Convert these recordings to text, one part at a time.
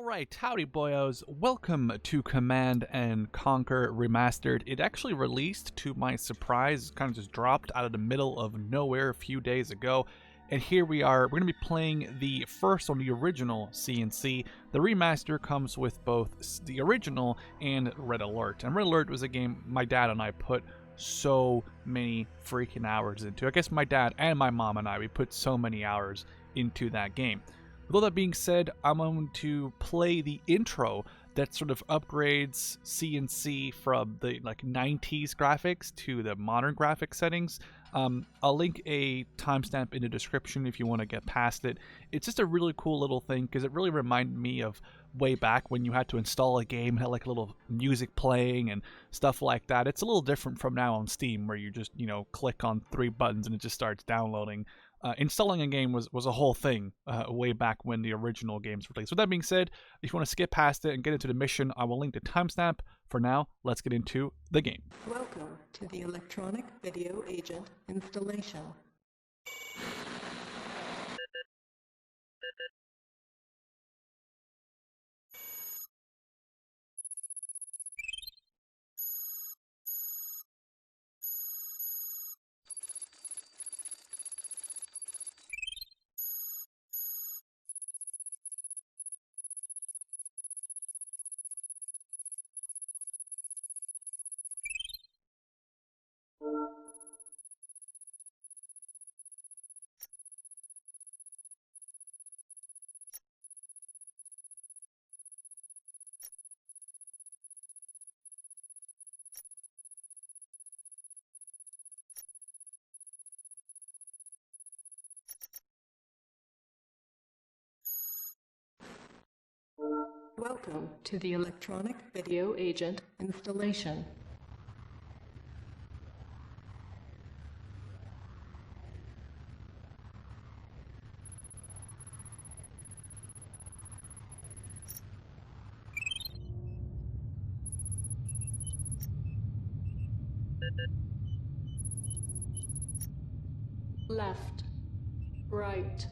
Alright, howdy boyos, welcome to Command and Conquer Remastered. It actually released, to my surprise, kind of just dropped out of the middle of nowhere a few days ago. And here we are, we're going to be playing the first on the original CNC. The remaster comes with both the original and Red Alert. And Red Alert was a game my dad and I put so many freaking hours into. I guess my dad and my mom and I, we put so many hours into that game. With all that being said, I'm going to play the intro that sort of upgrades CNC from the 90s graphics to the modern graphic settings. I'll link a timestamp in the description if you want to get past it. It's just a really cool little thing because it really reminded me of way back when you had to install a game, had like a little music playing and stuff like that. It's a little different from now on Steam where you just, click on 3 buttons and it just starts downloading. Installing a game was a whole thing way back when the original games were released. With that being said, if you want to skip past it and get into the mission, I will link the timestamp. For now, let's get into the game. Welcome to the Electronic Video Agent installation. Welcome to the Electronic Video Agent installation. Left, right,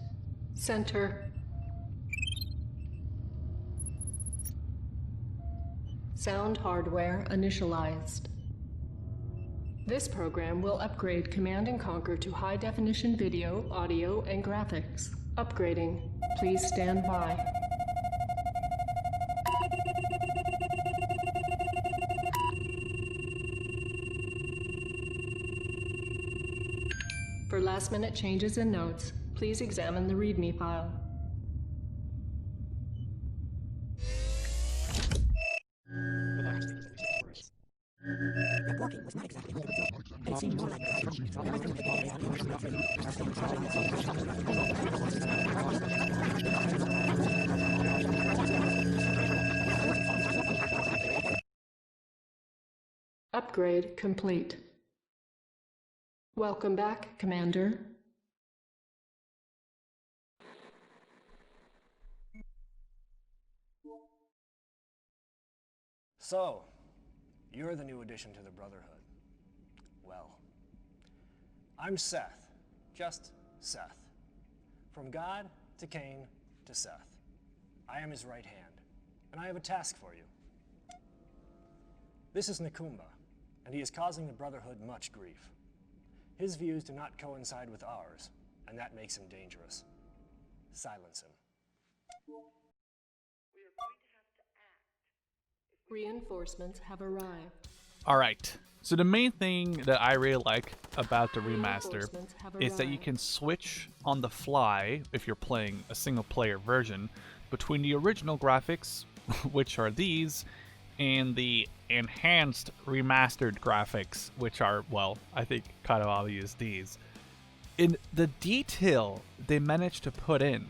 center. Sound hardware initialized. This program will upgrade Command & Conquer to high-definition video, audio, and graphics. Upgrading. Please stand by. For last-minute changes and notes, please examine the README file. Walking was not exactly what it seemed more like Upgrade complete. Welcome back, Commander. So, you're the new addition to the Brotherhood. Well, I'm Seth, just Seth. From God to Cain to Seth. I am his right hand, and I have a task for you. This is Nakumba, and he is causing the Brotherhood much grief. His views do not coincide with ours, and that makes him dangerous. Silence him. Reinforcements have arrived. Alright, so the main thing that I really like about the remaster is that you can switch on the fly, if you're playing a single player version, between the original graphics, which are these, and the enhanced remastered graphics, which are, well, I think kind of obvious these. In the detail they managed to put in,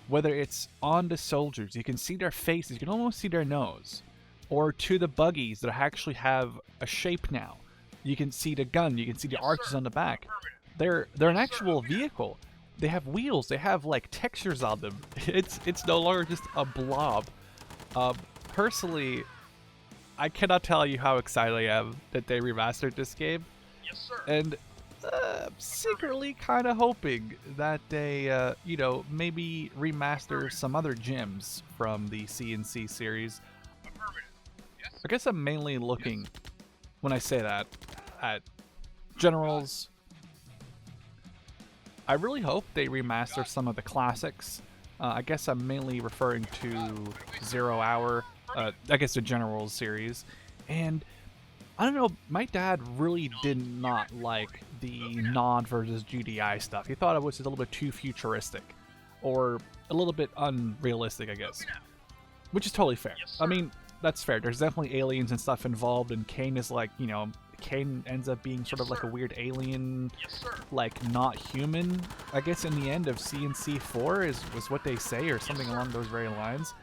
whether it's on the soldiers, you can see their faces, you can almost see their nose, or to the buggies that actually have a shape now. You can see the gun, you can see the arches on the back. They're an actual vehicle. They have wheels, they have like textures on them. It's no longer just a blob. Personally, I cannot tell you how excited I am that they remastered this game. Yes, sir. And secretly kind of hoping that they, you know, maybe remaster some other gems from the CNC series. I guess I'm mainly looking, when I say that, at Generals. I really hope they remaster some of the classics. I guess I'm mainly referring to 0 Hour, I guess the Generals series. And I don't know, my dad really did not like the Nod versus GDI stuff. He thought it was just a little bit too futuristic, or a little bit unrealistic, I guess. Which is totally fair. I mean, that's fair. There's definitely aliens and stuff involved, and KANE is like, you know, KANE ends up being sort of like a weird alien, like not human, I guess in the end of CNC 4 was what they say, or something along those very lines.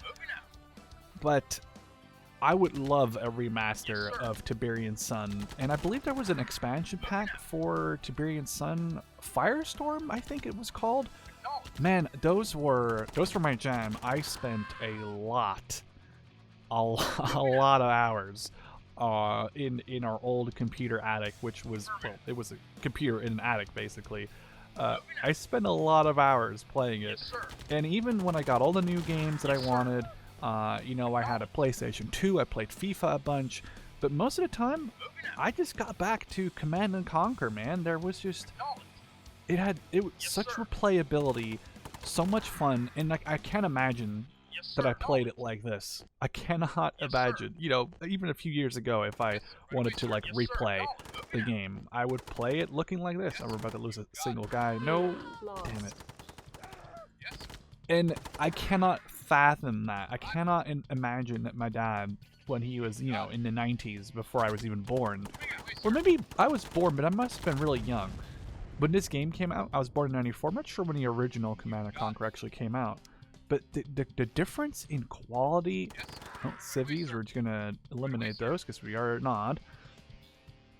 But I would love a remaster of Tiberian Sun, and I believe there was an expansion pack for Tiberian Sun, Firestorm, I think it was called. Man, those were my jam. I spent a lot of hours in our old computer attic, which was, well, it was a computer in an attic basically. I spent a lot of hours playing it, and even when I got all the new games that I wanted, you know, I had a PlayStation 2, I played FIFA a bunch, but most of the time, I just got back to Command and Conquer, man. There was just, it was such replayability, so much fun, and like, I can't imagine that I played it like this. I cannot imagine, you know, even a few years ago, if I wanted to like replay the game, I would play it looking like this. Oh, we're about to lose a single guy. No, damn it. And I cannot fathom that. I cannot imagine that my dad, when he was, you know, in the 90s, before I was even born, or maybe I was born, but I must have been really young. When this game came out, I was born in 94. I'm not sure when the original Command & Conquer actually came out. But the difference in quality, oh, civvies, we're just going to eliminate those because we are not,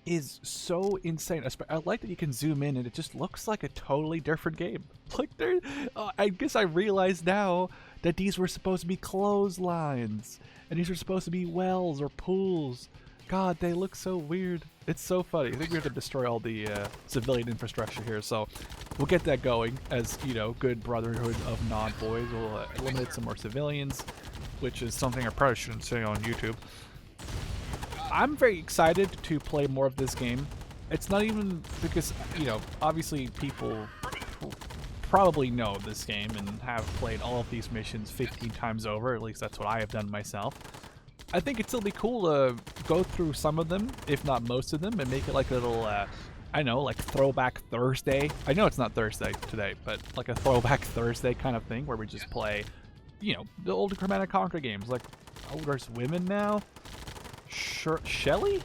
is so insane. I like that you can zoom in and it just looks like a totally different game. Like, I guess I realize now that these were supposed to be clotheslines, and these were supposed to be wells or pools. God, they look so weird. It's so funny. I think we have to destroy all the civilian infrastructure here, so we'll get that going as, you know, good brotherhood of Nod boys. We'll eliminate some more civilians, which is something I probably shouldn't say on YouTube. I'm very excited to play more of this game. It's not even because, you know, obviously people probably know this game and have played all of these missions 15 times over. At least that's what I have done myself. I think it'd still be cool to go through some of them, if not most of them, and make it like a little, I don't know, like Throwback Thursday. I know it's not Thursday today, but like a Throwback Thursday kind of thing where we just play, you know, the old Command & Conquer games. Like, oh, there's women now? Sure, Shelly?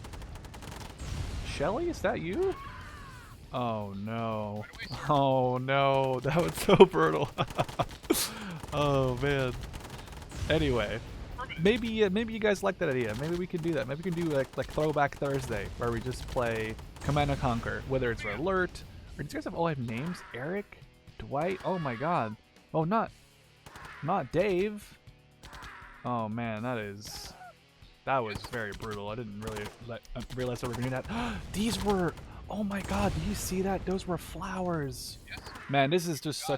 Shelly, is that you? Oh no. Oh no, that was so brutal. Oh man. Anyway. Maybe you guys like that idea. Maybe we can do that. Maybe we can do like Throwback Thursday, where we just play Command & Conquer, whether it's Alert, or do you guys all have names? Eric? Dwight? Oh my god. Oh, not Dave. Oh man, that was very brutal. I didn't really realize that we were doing that. These were, oh my god, do you see that? Those were flowers. Man, this is just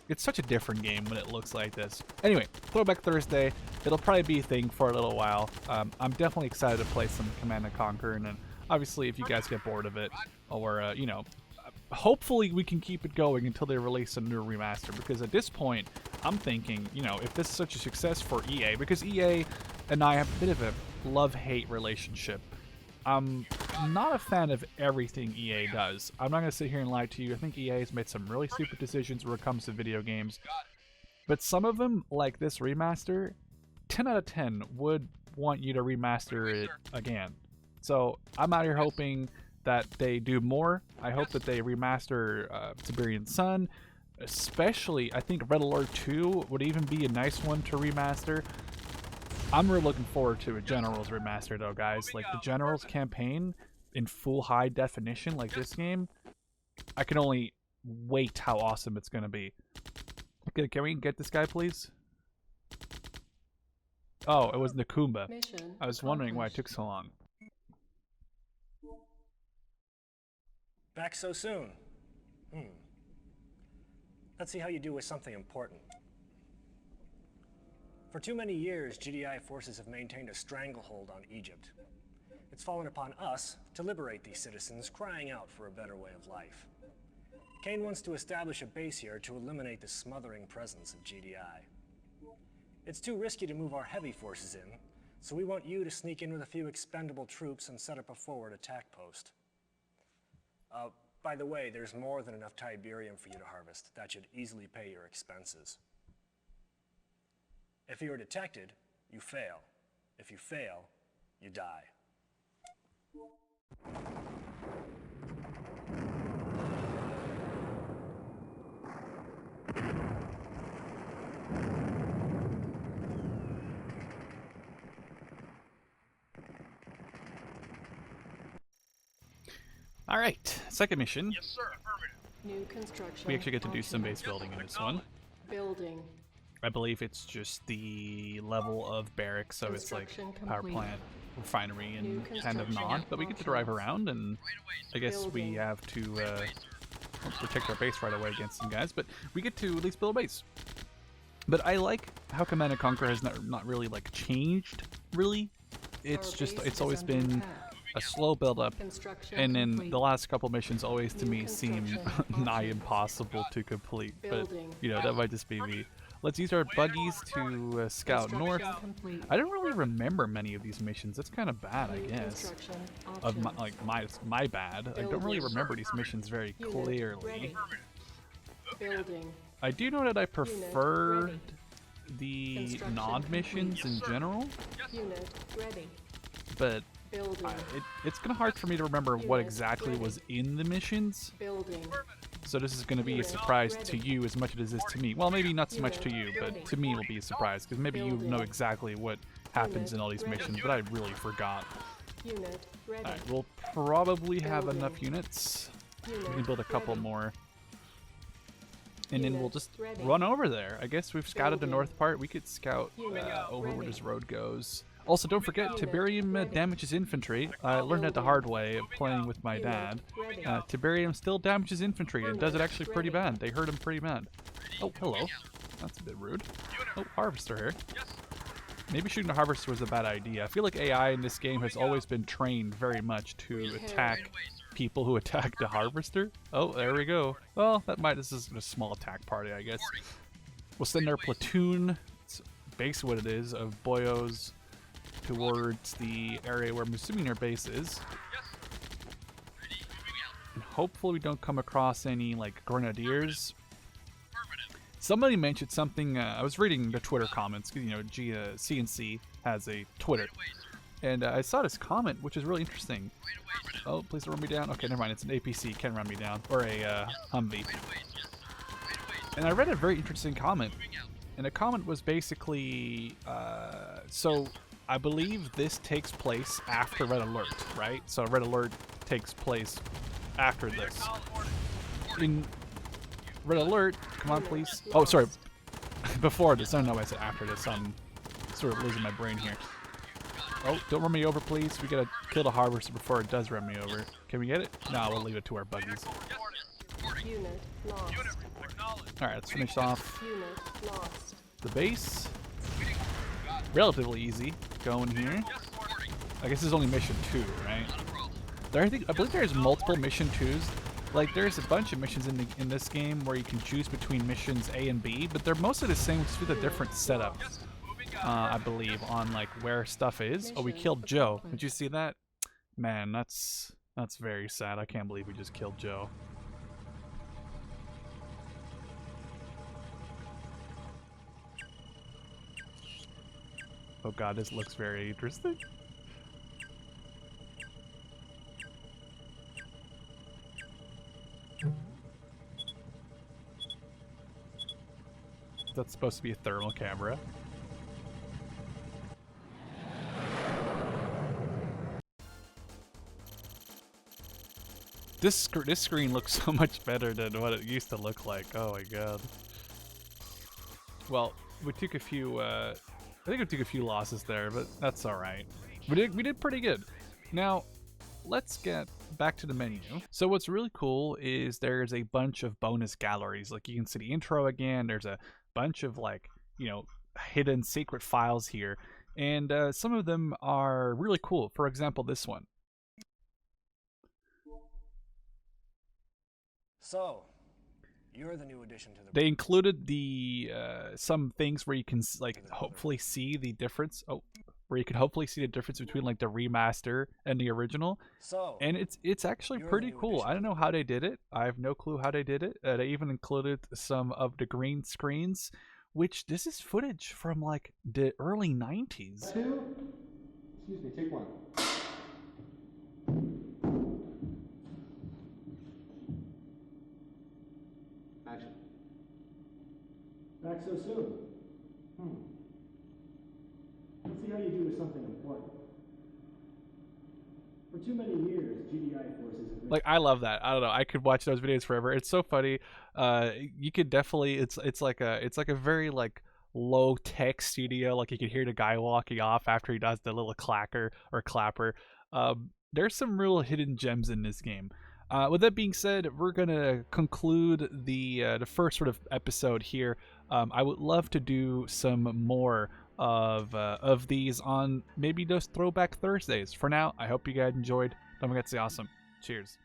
it's such a different game when it looks like this. Anyway, Throwback Thursday, it'll probably be a thing for a little while. I'm definitely excited to play some Command & Conquer, and then obviously if you guys get bored of it, or, you know, hopefully we can keep it going until they release a new remaster, because at this point, I'm thinking, you know, if this is such a success for EA, because EA and I have a bit of a love-hate relationship. I'm not a fan of everything EA does. I'm not going to sit here and lie to you. I think EA has made some really stupid decisions when it comes to video games. But some of them, like this remaster, 10 out of 10 would want you to remaster it again. So I'm out here hoping that they do more. I hope that they remaster Tiberian Sun. Especially, I think Red Alert 2 would even be a nice one to remaster. I'm really looking forward to a Generals remaster though, guys. Like the Generals campaign in full high definition like this game, I can only wait how awesome it's going to be. Okay, can we get this guy, please? Oh, it was Nakumba. I was wondering why it took so long. Back so soon? Let's see how you do with something important. For too many years, GDI forces have maintained a stranglehold on Egypt. It's fallen upon us to liberate these citizens crying out for a better way of life. KANE wants to establish a base here to eliminate the smothering presence of GDI. It's too risky to move our heavy forces in, so we want you to sneak in with a few expendable troops and set up a forward attack post. By the way, there's more than enough Tiberium for you to harvest. That should easily pay your expenses. If you are detected, you fail. If you fail, you die. All right, second mission. Yes, sir. Affirmative. New construction. We actually get to do some optional. base building in this one. Building. I believe it's just the level of barracks, so it's like Construction power complete. plant, refinery, New and kind of construction not. But we get to drive options. around, and I guess we Building. have to protect our base right away against some guys. But we get to at least build a base. But I like how Command and Conquer has not really like changed. Really, it's Our just base it's is always under been attack. a slow build up. Construction And then complete. the last couple missions always to New me seem construction nigh options. impossible to complete. But Building. you know, that might just be me. Let's use our buggies to scout north. Construction complete. I don't really remember many of these missions. That's kind of bad, I New guess. construction Of my, options. my bad. I don't really remember these missions very Unit clearly. ready. Building. I do know that I preferred ready. the Construction non-missions in general, Unit ready. but Building. it's kind of hard for me to remember what Unit exactly ready. was in the missions. Building. So this is going to be a Unit surprise to ready. you as much as it is to me. Well, maybe not so much to you, Unit but ready. to me it'll be a surprise because maybe you Building. know exactly what happens Unit in all these ready. missions, but I really forgot. Unit ready. All right, we'll probably have Building. enough units. Unit We can build a couple ready. more. And then we'll Unit just ready. run over there. I guess we've scouted the Building. north part. We could scout Unit over where ready. this road goes. Also, don't forget, Unit Tiberium ready. damages infantry. I learned that the hard way playing with my Unit dad. ready. Tiberium still damages infantry and does it Unit actually pretty ready. bad. They hurt him pretty bad. Oh, hello. That's a bit rude. Oh, harvester here. Maybe shooting a harvester was a bad idea. I feel like AI in this game has always been trained very much to attack people who attack the harvester. Oh, there we go. Well, this is a small attack party, I guess. We'll send our platoon, it's basically what it is, of boyos towards the area where I'm assuming our base is. And hopefully we don't come across any, like, grenadiers. Somebody mentioned something, I was reading the Twitter comments, 'cause, you know, CNC has a Twitter. And I saw this comment, which is really interesting. Oh, please don't run me down. Okay, never mind. It's an APC. Can't run me down. Or a Humvee. And I read a very interesting comment. And the comment was basically, so I believe this takes place after Red Alert, right? So Red Alert takes place after this. In Red Alert, come on, please. Oh, sorry. Before this. I don't know why I said after this. I'm sort of losing my brain here. Oh, don't run me over, please. We gotta kill the harvester before it does run me over. Can we get it? No, we'll leave it to our buggies. Unit lost. Alright, let's finish off Unit lost. the base. Relatively easy going here. I guess this is only mission 2, right? I believe there's multiple mission 2s. Like, there's a bunch of missions in this game where you can choose between missions A and B, but they're mostly the same, just with a different setup. I believe, on like where stuff is. Oh, we killed Joe. Did you see that? Man, that's very sad. I can't believe we just killed Joe. Oh god, this looks very interesting. That's supposed to be a thermal camera. This screen looks so much better than what it used to look like. Oh my god. Well, we took a few. I think we took a few losses there, but that's all right. We did pretty good. Now, let's get back to the menu. So what's really cool is there's a bunch of bonus galleries. Like you can see the intro again. There's a bunch of like, you know, hidden secret files here. And some of them are really cool. For example, this one. So, you're the new addition to the... They included the some things where you can like hopefully see the difference. Oh, where you can hopefully see the difference between like the remaster and the original. So, And it's actually you're pretty the new cool. addition I don't to know how they did it. I have no clue how they did it. They even included some of the green screens, which this is footage from like the early 90s. Two. Excuse me, take one. Action. Back so soon? Let's see how you do with something important. For too many years, GDI forces have been... Like, I love that. I don't know. I could watch those videos forever. It's so funny. You could definitely. It's like a very like low tech studio. Like you can hear the guy walking off after he does the little clacker or clapper. There's some real hidden gems in this game. With that being said, we're gonna conclude the first sort of episode here. I would love to do some more of these on maybe those Throwback Thursdays. For now, I hope you guys enjoyed. Don't forget to stay awesome. Cheers.